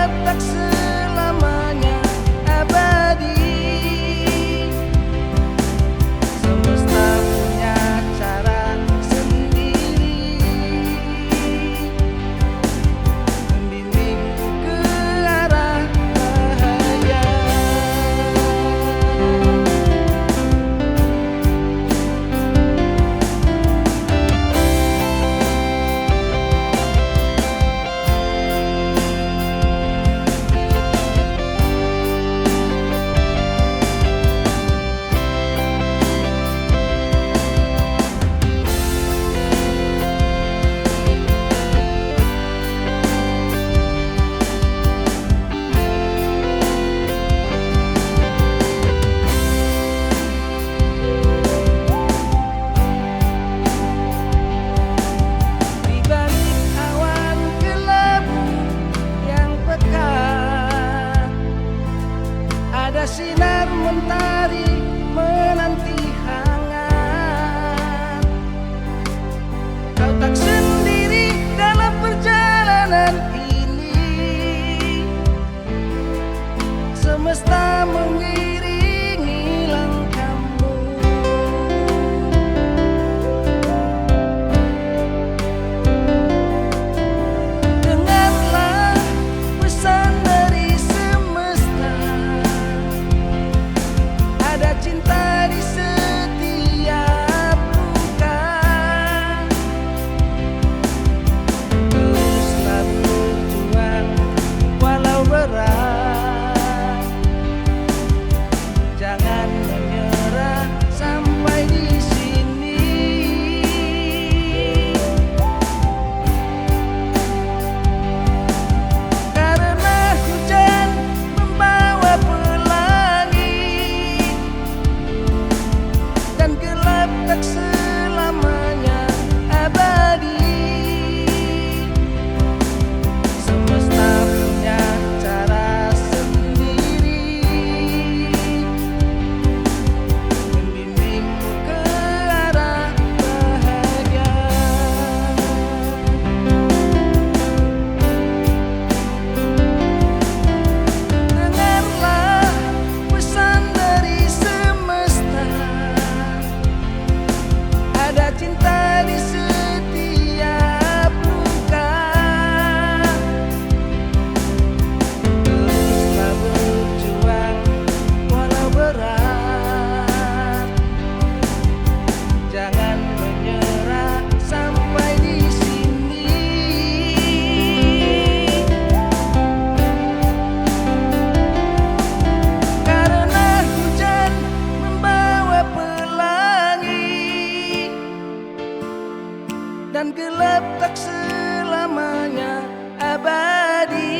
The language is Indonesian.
gelap tak selamanya abadi. Semesta punya cara sendiri membimbingku ke arah bahaya. Di balik awan kelabu yang pekat, ada sinar mentari menanti hangat. Kau tak sendiri dalam perjalanan ini, semesta mengiringi langkahmu. Dengarlah pesan dari semesta, ada cinta di setiap luka. Teruslah berjuang walau berat, jangan menyerah sampai di sini. Karena hujan membawa pelangi, dan gelap tak selamanya abadi. Semesta punya cara sendiri membimbingku ke arah bahagia. Dengarlah pesan dari semesta, ada cinta di setiap luka. Teruslah berjuang walau berat, jangan menyerah sampai di sini. Karena hujan membawa pelangi, dan gelap tak selamanya abadi.